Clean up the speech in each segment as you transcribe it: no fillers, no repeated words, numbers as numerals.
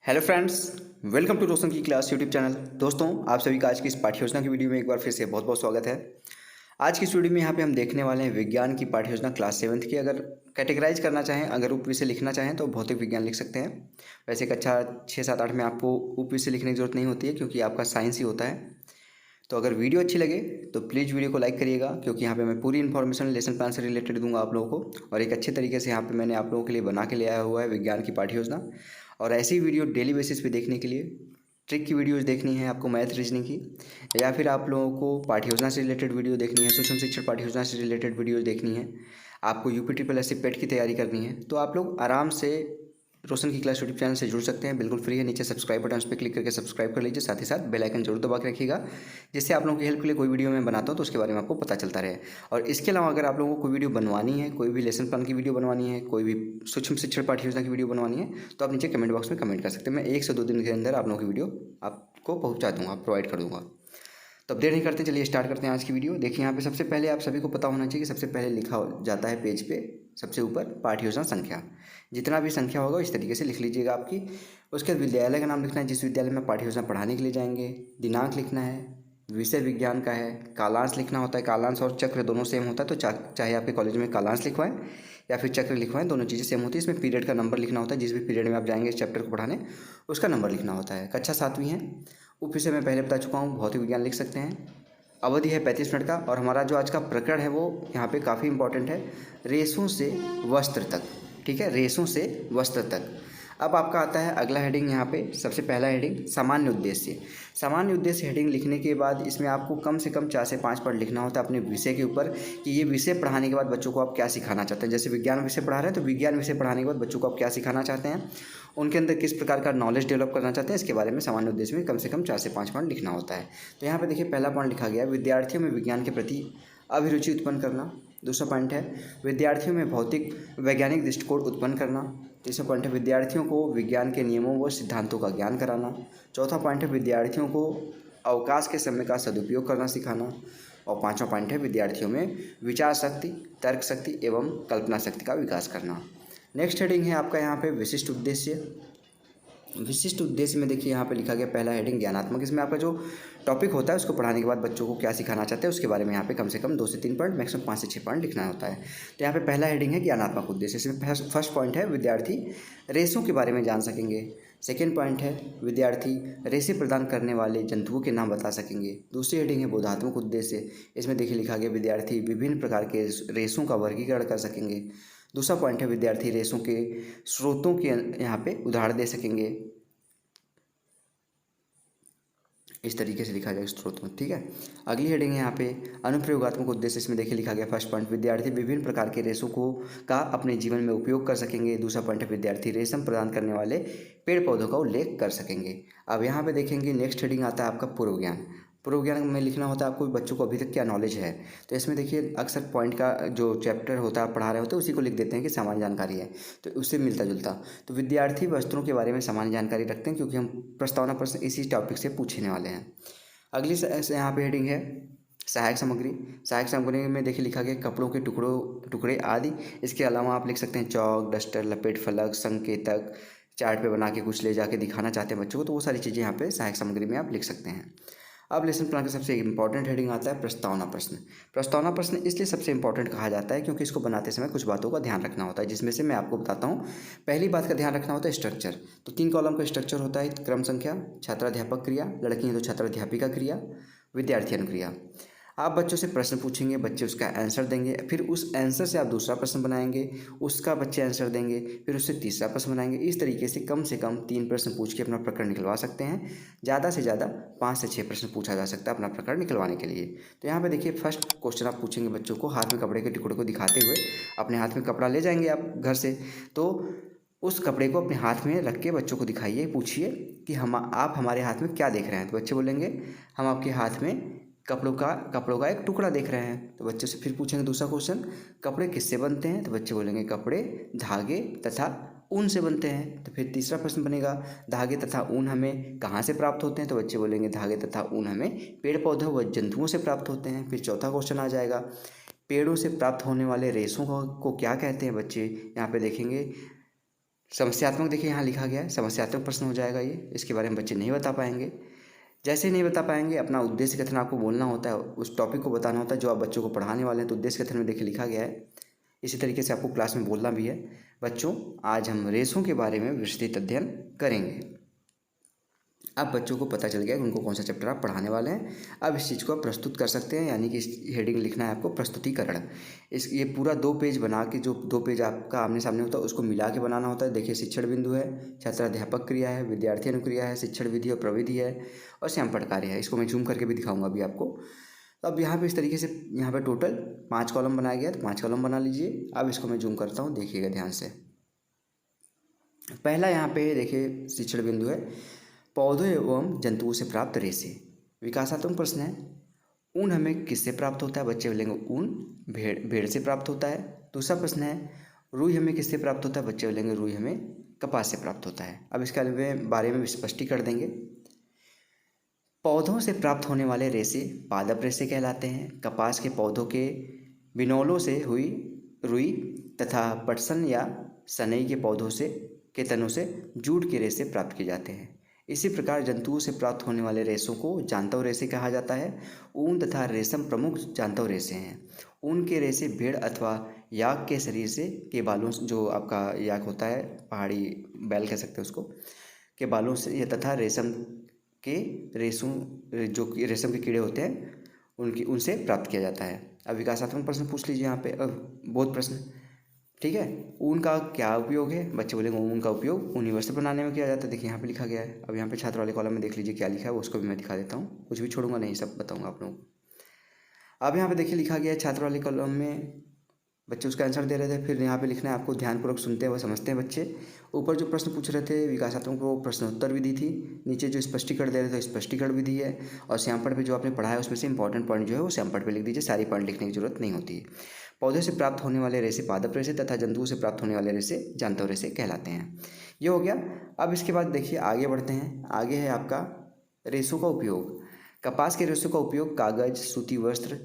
Hello friends, welcome to रोशन की class YouTube channel. दोस्तों, आप सभी का आज की इस पाठ्य योजना की वीडियो में एक बार फिर से बहुत बहुत स्वागत है। आज की इस वीडियो में यहाँ पे हम देखने वाले हैं विज्ञान की पाठ्य योजना क्लास 7th की। अगर कैटेगराइज करना चाहें, अगर उप विषय लिखना चाहें तो भौतिक विज्ञान लिख सकते हैं। वैसे कक्षा 6, 7, 8 में आपको उप विषय लिखने की जरूरत नहीं होती है क्योंकि आपका साइंस ही होता है। तो अगर वीडियो अच्छी लगे तो प्लीज़ वीडियो को लाइक करिएगा, क्योंकि यहाँ पे मैं पूरी इन्फॉर्मेशन लेसन प्लान से रिलेटेड दूंगा आप लोगों को। और एक अच्छे तरीके से यहाँ पे मैंने आप लोगों के लिए बना के ले आया हुआ है विज्ञान की पाठ्य योजना। और ऐसी वीडियो डेली बेसिस पे देखने के लिए, ट्रिक की वीडियोस देखनी है आपको, मैथ रीजनिंग की, या फिर आप लोगों को पाठ्य योजना से रिलेटेड वीडियो देखनी है, सूक्ष्म शिक्षण पाठ्य योजना से रिलेटेड वीडियोस देखनी है, आपको यूपी ट्रिपल एस सी पेट की तैयारी करनी है, तो आप लोग आराम से रोशन की क्लास यूट्यूब चैनल से जुड़ सकते हैं। बिल्कुल फ्री है। नीचे सब्सक्राइब बटन पर क्लिक करके सब्सक्राइब कर लीजिए। साथ ही साथ बेल आइकन जरूर दबा के रखिएगा, जिससे आप लोगों की हेल्प के लिए कोई वीडियो मैं बनाता हूँ तो उसके बारे में आपको पता चलता रहे। और इसके अलावा अगर आप लोगों को कोई वीडियो बनवानी है, कोई भी लेसन प्लान की वीडियो बनवानी है, कोई भी सूक्ष्म शिक्षण पाठ्य योजना की वीडियो बनवानी है, तो आप नीचे कमेंट बॉक्स में कमेंट कर सकते हैं। मैं 1 से 2 दिन के अंदर आप लोगों की वीडियो आपको पहुँचा दूँगा, प्रोवाइड कर दूँगा। तो अब देर नहीं करते, चलिए स्टार्ट करते हैं आज की वीडियो। देखिए यहाँ पे सबसे पहले आप सभी को पता होना चाहिए कि सबसे पहले लिखा जाता है पेज पे सबसे ऊपर पाठ्य योजना संख्या। जितना भी संख्या होगा इस तरीके से लिख लीजिएगा आपकी। उसके बाद विद्यालय का नाम लिखना है, जिस विद्यालय में पाठ्य योजना पढ़ाने के लिए जाएंगे। दिनांक लिखना है, विषय विज्ञान का है। कालांश लिखना होता है, कालांश और चक्र दोनों सेम होता है, तो चाहे आपके कॉलेज में कालांश लिखवाएं या फिर चक्र लिखवाएं, दोनों चीज़ें सेम होती है। इसमें पीरियड का नंबर लिखना होता है, जिस भी पीरियड में आप जाएंगे इस चैप्टर को पढ़ाने उसका नंबर लिखना होता है। कक्षा 7वीं है। उप विषय मैं पहले बता चुका हूँ, भौतिक विज्ञान लिख सकते हैं। अवधि है 35 मिनट का। और हमारा जो आज का प्रकरण है वो यहाँ पे काफ़ी इंपॉर्टेंट है, रेशों से वस्त्र तक। ठीक है, रेशों से वस्त्र तक। अब आपका आता है अगला हेडिंग। यहाँ पे सबसे पहला हेडिंग सामान्य उद्देश्य। सामान्य उद्देश्य हेडिंग लिखने के बाद इसमें आपको कम से कम 4 से 5 पॉइंट लिखना होता है अपने विषय के ऊपर, कि ये विषय पढ़ाने के बाद बच्चों को आप क्या सिखाना चाहते हैं। जैसे विज्ञान विषय पढ़ा रहे हैं तो विज्ञान विषय पढ़ाने के बाद बच्चों को आप क्या सिखाना चाहते हैं, उनके अंदर किस प्रकार का नॉलेज डेवलप करना चाहते हैं, इसके बारे में सामान्य उद्देश्य में कम से कम 4 से 5 पॉइंट लिखना होता है। तो यहाँ पे देखिए पहला पॉइंट लिखा गया है, विद्यार्थियों में विज्ञान के प्रति अभिरुचि उत्पन्न करना। दूसरा पॉइंट है विद्यार्थियों में भौतिक वैज्ञानिक दृष्टिकोण उत्पन्न करना। तीसरा पॉइंट है विद्यार्थियों को विज्ञान के नियमों व सिद्धांतों का ज्ञान कराना। चौथा पॉइंट है विद्यार्थियों को अवकाश के समय का सदुपयोग करना सिखाना। और पांचवा पॉइंट है विद्यार्थियों में विचार शक्ति, तर्क शक्ति एवं कल्पना शक्ति का विकास करना। नेक्स्ट हेडिंग है आपका यहाँ पे विशिष्ट उद्देश्य। विशिष्ट उद्देश्य में देखिए यहाँ पे लिखा गया पहला हेडिंग ज्ञानात्मक। इसमें आपका जो टॉपिक होता है उसको पढ़ाने के बाद बच्चों को क्या सिखाना चाहते हैं उसके बारे में यहाँ पे कम से कम 2 से 3 पॉइंट, मैक्सिमम 5 से 6 पॉइंट लिखना होता है। तो यहाँ पे पहला हेडिंग है ज्ञानात्मक उद्देश्य। इसमें फर्स्ट पॉइंट है विद्यार्थी रेसों के बारे में जान सकेंगे। सेकेंड पॉइंट है विद्यार्थी रेसें प्रदान करने वाले जंतुओं के नाम बता सकेंगे। दूसरी हेडिंग है बोधात्मक उद्देश्य। इसमें देखिए लिखा गया विद्यार्थी विभिन्न प्रकार के रेसों का वर्गीकरण कर सकेंगे। दूसरा पॉइंट है विद्यार्थी रेसों के स्रोतों के यहाँ पे उदाहरण दे सकेंगे। इस तरीके से लिखा जाए स्रोत में। ठीक है, अगली हेडिंग है यहाँ पे अनुप्रयोगात्मक उद्देश्य। इसमें देखिए लिखा गया फर्स्ट पॉइंट विद्यार्थी विभिन्न प्रकार के रेशों को का अपने जीवन में उपयोग कर सकेंगे। दूसरा पॉइंट है विद्यार्थी रेशम प्रदान करने वाले पेड़ पौधों का उल्लेख कर सकेंगे। अब यहाँ पे देखेंगे नेक्स्ट हेडिंग आता है आपका पूर्व ज्ञान। पूर्व ज्ञान में लिखना होता है आपको बच्चों को अभी तक क्या नॉलेज है। तो इसमें देखिए अक्सर पॉइंट का जो चैप्टर होता है पढ़ा रहे होते हैं उसी को लिख देते हैं कि सामान्य जानकारी है, तो उससे मिलता जुलता। तो विद्यार्थी वस्त्रों के बारे में सामान्य जानकारी रखते हैं, क्योंकि हम प्रस्तावना प्रश्न इसी टॉपिक से पूछने वाले हैं। अगली यहाँ पे हेडिंग है सहायक सामग्री। सहायक सामग्री में देखिए लिखा गया कपड़ों के टुकड़े आदि। इसके अलावा आप लिख सकते हैं चौक, डस्टर, लपेट फलक, संकेतक, चार्ट पे बना के कुछ ले जाके दिखाना चाहते हैं बच्चों को, तो वो सारी चीज़ें यहाँ पे सहायक सामग्री में आप लिख सकते हैं। अब लेसन प्लान का सबसे इंपॉर्टेंट हेडिंग आता है प्रस्तावना प्रश्न। प्रस्तावना प्रश्न इसलिए सबसे इंपॉर्टेंट कहा जाता है क्योंकि इसको बनाते समय कुछ बातों का ध्यान रखना होता है, जिसमें से मैं आपको बताता हूँ। पहली बात का ध्यान रखना होता है स्ट्रक्चर। तो 3 कॉलम का स्ट्रक्चर होता है, क्रम संख्या, छात्राध्यापक क्रिया, लड़की है तो छात्राध्यापिका क्रिया, विद्यार्थी अनुक्रिया। आप बच्चों से प्रश्न पूछेंगे, बच्चे उसका आंसर देंगे, फिर उस आंसर से आप दूसरा प्रश्न बनाएंगे, उसका बच्चे आंसर देंगे, फिर उससे तीसरा प्रश्न बनाएंगे। इस तरीके से कम 3 प्रश्न पूछ के अपना प्रकरण निकलवा सकते हैं। ज़्यादा से ज़्यादा 5 से 6 प्रश्न पूछा जा सकता है अपना प्रकरण निकलवाने के लिए। तो यहाँ पे देखिए फर्स्ट क्वेश्चन आप पूछेंगे बच्चों को हाथ में कपड़े के टुकड़े को दिखाते हुए। अपने हाथ में कपड़ा ले जाएंगे आप घर से, तो उस कपड़े को अपने हाथ में रख के बच्चों को दिखाइए, पूछिए कि आप हमारे हाथ में क्या देख रहे हैं। तो बच्चे बोलेंगे हम आपके हाथ में कपड़ों का एक टुकड़ा देख रहे हैं। तो बच्चे से फिर पूछेंगे दूसरा क्वेश्चन, कपड़े किससे बनते हैं। तो बच्चे बोलेंगे कपड़े धागे तथा ऊन से बनते हैं। तो फिर तीसरा प्रश्न बनेगा धागे तथा ऊन हमें कहाँ से प्राप्त होते हैं। तो बच्चे बोलेंगे धागे तथा ऊन हमें पेड़ पौधों व जंतुओं से प्राप्त होते हैं। फिर चौथा क्वेश्चन आ जाएगा पेड़ों से प्राप्त होने वाले रेशों को क्या कहते हैं। बच्चे यहाँ पे देखेंगे समस्यात्मक देखिए यहाँ लिखा गया है, समस्यात्मक प्रश्न हो जाएगा ये, इसके बारे में बच्चे नहीं बता पाएंगे। जैसे नहीं बता पाएंगे, अपना उद्देश्य कथन आपको बोलना होता है, उस टॉपिक को बताना होता है जो आप बच्चों को पढ़ाने वाले हैं, तो उद्देश्य कथन में देखिए लिखा गया है। इसी तरीके से आपको क्लास में बोलना भी है। बच्चों, आज हम रेसों के बारे में विस्तृत अध्ययन करेंगे। अब बच्चों को पता चल गया कि उनको कौन सा चैप्टर आप पढ़ाने वाले हैं। अब इस चीज़ को आप प्रस्तुत कर सकते हैं, यानी कि इस हेडिंग लिखना है आपको प्रस्तुतिकरण। ये पूरा 2 पेज बना के, जो 2 पेज आपका आमने सामने होता है उसको मिला के बनाना होता है। देखिए, शिक्षण बिंदु है, छात्राध्यापक क्रिया है, विद्यार्थी अनुक्रिया है, शिक्षण विधि और प्रविधि है, और श्यामपट्ट कार्य है। इसको मैं जूम करके भी दिखाऊंगा अभी आपको। तो अब यहाँ पे इस तरीके से यहाँ पे टोटल 5 कॉलम बनाया गया है, तो 5 कॉलम बना लीजिए। अब इसको मैं जूम करता हूँ, देखिएगा ध्यान से। पहला यहाँ पे देखिए शिक्षण बिंदु है, पौधों एवं जंतुओं से प्राप्त रेशे। विकासात्मक प्रश्न है, ऊन हमें किससे प्राप्त होता है? बच्चे बोलेंगे ऊन भेड़ से प्राप्त होता है। दूसरा प्रश्न है, रुई हमें किससे प्राप्त होता है? बच्चे बोलेंगे रुई हमें कपास से प्राप्त होता है। अब इसके बारे में स्पष्टीकरण देंगे। पौधों से प्राप्त होने वाले रेशे पादप रेशे कहलाते हैं। कपास के पौधों के बिनौलों से हुई रुई तथा पटसन या सनई के पौधों से के तनों से जूट के रेशे प्राप्त किए जाते हैं। इसी प्रकार जंतुओं से प्राप्त होने वाले रेशों को जांतव रेशे कहा जाता है। ऊन तथा रेशम प्रमुख जांतव रेशे हैं। ऊन के रेशे भेड़ अथवा याक के शरीर से के बालों से, जो आपका याक होता है, पहाड़ी बैल कह सकते हैं उसको, के बालों से तथा रेशम के रेशों, जो रेशम के कीड़े होते हैं उनसे प्राप्त किया जाता है। अब विकासात्मक प्रश्न पूछ लीजिए यहाँ पे, बहुत प्रश्न, ठीक है। ऊन का क्या उपयोग है? बच्चे बोलेंगे ऊन का उपयोग ऊनी वस्त्र बनाने में किया जाता है। देखिए यहाँ पे लिखा गया है। अब यहाँ पे छात्र वाले कॉलम में देख लीजिए क्या लिखा है, उसको भी मैं दिखा देता हूँ, कुछ भी छोड़ूंगा नहीं, सब बताऊँगा आप लोगों को। अब यहाँ पे देखिए लिखा गया है छात्र वाले कॉलम में, बच्चे उसका आंसर दे रहे थे। फिर यहाँ पे लिखना है आपको, ध्यानपूर्वक सुनते हैं व समझते हैं बच्चे। ऊपर जो प्रश्न पूछ रहे थे विकासात्मक, वो प्रश्नोत्तर विधि थी। नीचे जो स्पष्टीकरण दे रहे थे स्पष्टीकरण विधि है। और श्यामपट्ट पे जो आपने पढ़ा है उसमें से इंपॉर्टेंट पॉइंट जो है वो श्यामपट्ट पे लिख दीजिए, सारी पॉइंट लिखने की जरूरत नहीं होती है। पौधे से प्राप्त होने वाले रेशे पादप रेशे तथा जंतुओं से प्राप्त होने वाले रेशे जांतव रेशे कहलाते हैं। ये हो गया। अब इसके बाद देखिए आगे बढ़ते हैं। आगे है आपका रेशों का उपयोग। कपास के रेशों का उपयोग कागज, सूती वस्त्र,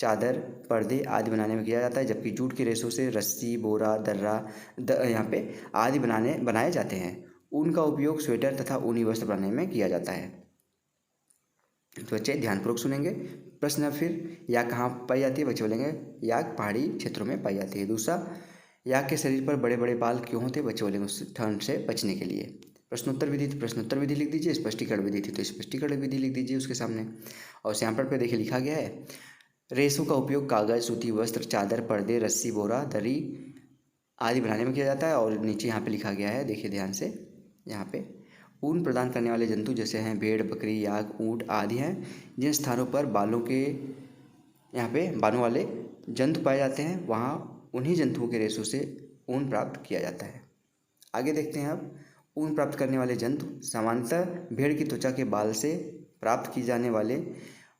चादर, पर्दे आदि बनाने में किया जाता है। जबकि जूट के रेशों से रस्सी, बोरा, दर्रा यहाँ पे आदि बनाए जाते हैं। ऊन का उपयोग स्वेटर तथा ऊनी वस्त्र बनाने में किया जाता है। तो बच्चे ध्यानपूर्वक सुनेंगे। प्रश्न फिर, याक कहाँ पाई जाती है? बच्चे बोलेंगे याक पहाड़ी क्षेत्रों में पाई जाती है। दूसरा, याक के शरीर पर बड़े बड़े बाल क्यों होते हैं? बच्चे बोलेंगे उससे ठंड से बचने के लिए। प्रश्नोत्तर विधि थी, प्रश्नोत्तर विधि लिख दीजिए। स्पष्टीकरण विधि थी तो स्पष्टीकरण विधि लिख दीजिए उसके सामने। और श्यामपट्ट पे देखिए लिखा गया है, रेशों का उपयोग कागज, सूती वस्त्र, चादर, पर्दे, रस्सी, बोरा, दरी आदि बनाने में किया जाता है। और नीचे यहाँ पे लिखा गया है, देखिए ध्यान से, यहाँ पे ऊन प्रदान करने वाले जंतु जैसे हैं भेड़, बकरी, याक, ऊँट आदि हैं। जिन स्थानों पर यहाँ पे बालों वाले जंतु पाए जाते हैं, वहाँ उन्हीं जंतुओं के रेशों से ऊन प्राप्त किया जाता है। आगे देखते हैं अब, ऊन प्राप्त करने वाले जंतु सामान्यतः भेड़ की त्वचा के बाल से प्राप्त की जाने वाले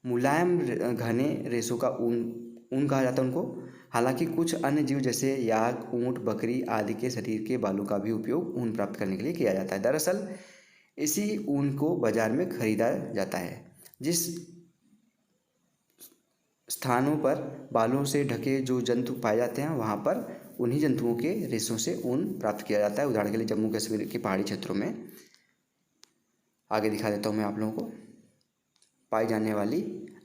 मुलायम घने रेशों का ऊन कहा जाता है उनको। हालांकि कुछ अन्य जीव जैसे याक, ऊँट, बकरी आदि के शरीर के बालों का भी उपयोग ऊन प्राप्त करने के लिए किया जाता है। दरअसल इसी ऊन को बाजार में खरीदा जाता है। जिस स्थानों पर बालों से ढके जो जंतु पाए जाते हैं, वहाँ पर उन्हीं जंतुओं के रेशों से ऊन प्राप्त किया जाता है। उदाहरण के लिए जम्मू कश्मीर के पहाड़ी क्षेत्रों में, आगे दिखा देता हूँ मैं आप लोगों को, पाई जाने वाली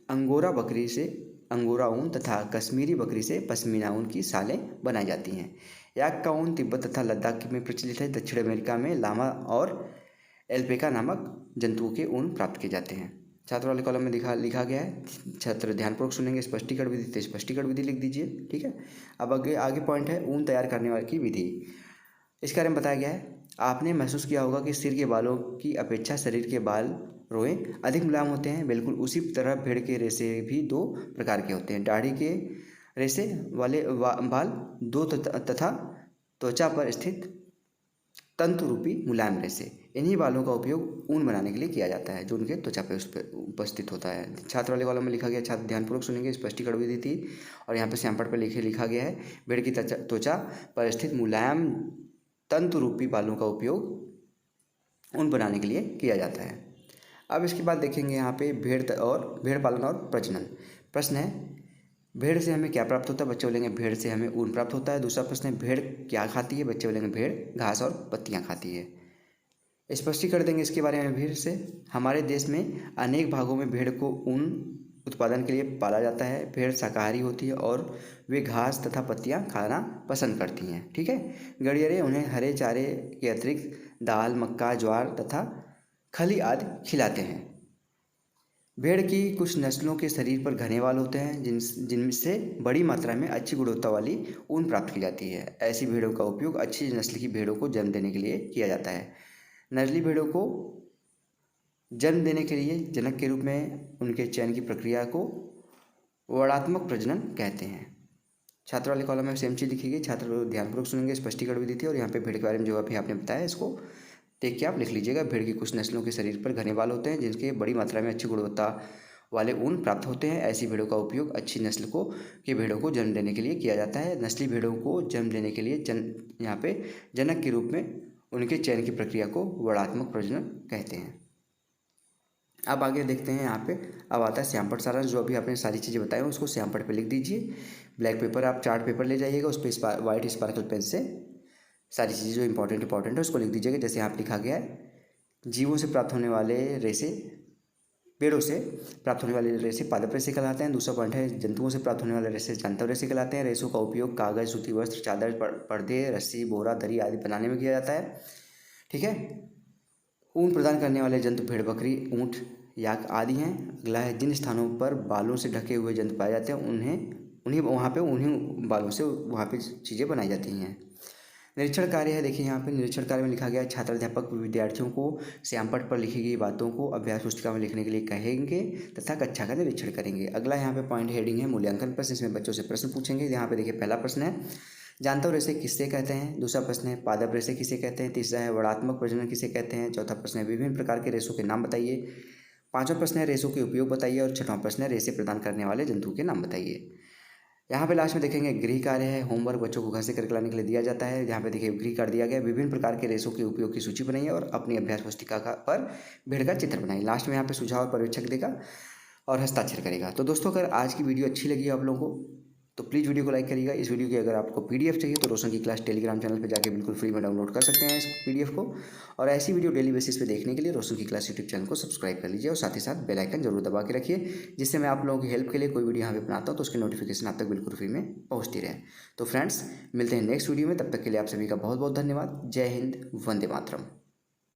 अंगोरा बकरी से अंगोरा ऊन तथा कश्मीरी बकरी से पश्मीना ऊन की सालें बनाई जाती हैं। याक का ऊन तिब्बत तथा लद्दाख में प्रचलित है। दक्षिण अमेरिका में लामा और एल्पेका नामक जंतुओं के ऊन प्राप्त किए जाते हैं। छात्र वाले कॉलम में लिखा गया है, छात्र ध्यानपूर्वक सुनेंगे। स्पष्टीकरण विधि तो स्पष्टीकरण विधि लिख दीजिए, ठीक है। अब आगे पॉइंट है, ऊन तैयार करने वाली की विधि। इसके बारे में बताया गया है, आपने महसूस किया होगा कि सिर के बालों की अपेक्षा शरीर के बाल रोए अधिक मुलायम होते हैं। बिल्कुल उसी तरह भेड़ के रेशे भी 2 प्रकार के होते हैं। दाढ़ी के रेशे वाले बाल 2 तथा त्वचा पर स्थित तंतु रूपी मुलायम रेशे। इन्हीं बालों का उपयोग ऊन बनाने के लिए किया जाता है, जो उनके त्वचा पर उस पर उपस्थित होता है। छात्र वाले कॉलम में लिखा गया, छात्र ध्यानपूर्वक सुनेंगे। स्पष्टीकरण विधि थी और यहाँ पे श्यामपट्ट पर लिखा गया है, भेड़ की त्वचा पर स्थित मुलायम तंतु रूपी बालों का उपयोग ऊन बनाने के लिए किया जाता है। अब इसके बाद देखेंगे यहाँ पे भेड़ पालन और प्रजनन। प्रश्न है, भेड़ से हमें क्या प्राप्त होता है? बच्चे बोलेंगे भेड़ से हमें ऊन प्राप्त होता है। दूसरा प्रश्न है भेड़ क्या खाती है? बच्चे बोलेंगे भेड़ घास और पत्तियाँ खाती है। स्पष्टीकरण देंगे इसके बारे में भेड़ से। हमारे देश में अनेक भागों में भेड़ को ऊन उत्पादन के लिए पाला जाता है। भेड़ शाकाहारी होती है और वे घास तथा पत्तियां खाना पसंद करती हैं। ठीक है। गड़ियरे उन्हें हरे चारे के अतिरिक्त दाल, मक्का, ज्वार तथा खली आदि खिलाते हैं। भेड़ की कुछ नस्लों के शरीर पर घने बाल होते हैं जिनसे बड़ी मात्रा में अच्छी गुणवत्ता वाली ऊन प्राप्त की जाती है। ऐसी भेड़ों का उपयोग अच्छी नस्ल की भेड़ों को जन्म देने के लिए किया जाता है। नस्ली भेड़ों को जन्म देने के लिए जनक के रूप में उनके चयन की प्रक्रिया को वर्णात्मक प्रजनन कहते हैं। छात्र वाले कॉलम में सेम चीज़ लिखी गई, छात्र ध्यानपूर्वक सुनेंगे, स्पष्टीकरण भी दी थी और यहाँ पे भेड़ के बारे में जो अभी आपने बताया इसको देख के आप लिख लीजिएगा। भेड़ की कुछ नस्लों के शरीर पर घने बाल होते हैं जिनके बड़ी मात्रा में अच्छी गुणवत्ता वाले ऊन प्राप्त होते हैं। ऐसी भेड़ों का उपयोग अच्छी नस्ल की भेड़ों को जन्म देने के लिए किया जाता है। नस्ली भेड़ों को जन्म देने के लिए यहाँ पे जनक के रूप में उनके चयन की प्रक्रिया को वर्णात्मक प्रजनन कहते हैं। अब आगे देखते हैं यहाँ पे। अब आता है श्यामपट्ट सारांश। जो अभी आपने सारी चीज़ें बताई उसको श्यामपट्ट पे लिख दीजिए। ब्लैक पेपर, आप चार्ट पेपर ले जाइएगा, उस पर वाइट स्पार्कल पेन से सारी चीज़ें जो इंपॉर्टेंट है उसको लिख दीजिएगा। जैसे यहाँ पे लिखा गया है, जीवों से प्राप्त होने वाले रेसे, पेड़ों से प्राप्त होने वाले रेसे पादप रेसे कहलाते हैं। दूसरा पॉइंट है, जंतुओं से प्राप्त होने वाले रेसे जांतव रेसे कहलाते हैं। रेसों का उपयोग कागज, सूती वस्त्र, चादर, पर्दे, रस्सी, बोरा, दरी आदि बनाने में किया जाता है। ठीक है। ऊन प्रदान करने वाले जंतु भेड़, बकरी, ऊँट, याक आदि हैं। अगला है, जिन स्थानों पर बालों से ढके हुए जंतु पाए जाते हैं उन्हीं बालों से वहाँ पे चीज़ें बनाई जाती हैं। निरीक्षण कार्य है, देखिए यहाँ पे निरीक्षण कार्य में लिखा गया है, छात्र अध्यापक विद्यार्थियों को श्यामपट्ट पर लिखी गई बातों को अभ्यास पुस्तिका में लिखने के लिए कहेंगे तथा कक्षा का निरीक्षण करेंगे। अगला यहाँ पे पॉइंट हेडिंग है मूल्यांकन प्रश्न। इसमें बच्चों से प्रश्न पूछेंगे। यहाँ पे देखिए पहला प्रश्न है, जांतव रेसे किससे कहते हैं? दूसरा प्रश्न है, पादप रेसे किसे कहते हैं? तीसरा है, वर्णात्मक प्रजनन किसे कहते हैं? चौथा प्रश्न है, विभिन्न प्रकार के रेसों के नाम बताइए। पांचवा प्रश्न है, रेसों के उपयोग बताइए। और छठवां प्रश्न है, रेसे प्रदान करने वाले जंतुओं के नाम बताइए। यहाँ पे लास्ट में देखेंगे गृह कार्य है, होमवर्क बच्चों को घर से करके लाने के लिए दिया जाता है। यहाँ पे देखिए गृह कार्य दिया गया है, विभिन्न प्रकार के रेसों के उपयोग की सूची बनाइए और अपनी अभ्यास पुस्तिका पर भेड़ का चित्र बनाइए। लास्ट में यहाँ पे सुझाव और पर्यवेक्षक देगा और हस्ताक्षर करेगा। तो दोस्तों, अगर आज की वीडियो अच्छी लगी आप लोगों को तो प्लीज़ वीडियो को लाइक करिएगा। इस वीडियो की अगर आपको पीडीएफ चाहिए तो रोशन की क्लास टेलीग्राम चैनल पे जाके बिल्कुल फ्री में डाउनलोड कर सकते हैं इस पीडीएफ को। और ऐसी वीडियो डेली बेसिस पे देखने के लिए रोशन की क्लास यूट्यूब चैनल को सब्सक्राइब कर लीजिए और साथ ही साथ बेल आइकन जरूर दबा के रखिए, जिससे मैं आप लोगों की हेल्प के लिए कोई वीडियो यहाँ पे बनाता हूँ तो उसकी नोटिफिकेशन आप तक बिल्कुल फ्री में पहुँचती रहे। तो फ्रेंड्स, मिलते हैं नेक्स्ट वीडियो में, तब तक के लिए आप सभी का बहुत बहुत धन्यवाद। जय हिंद, वंदे मातरम।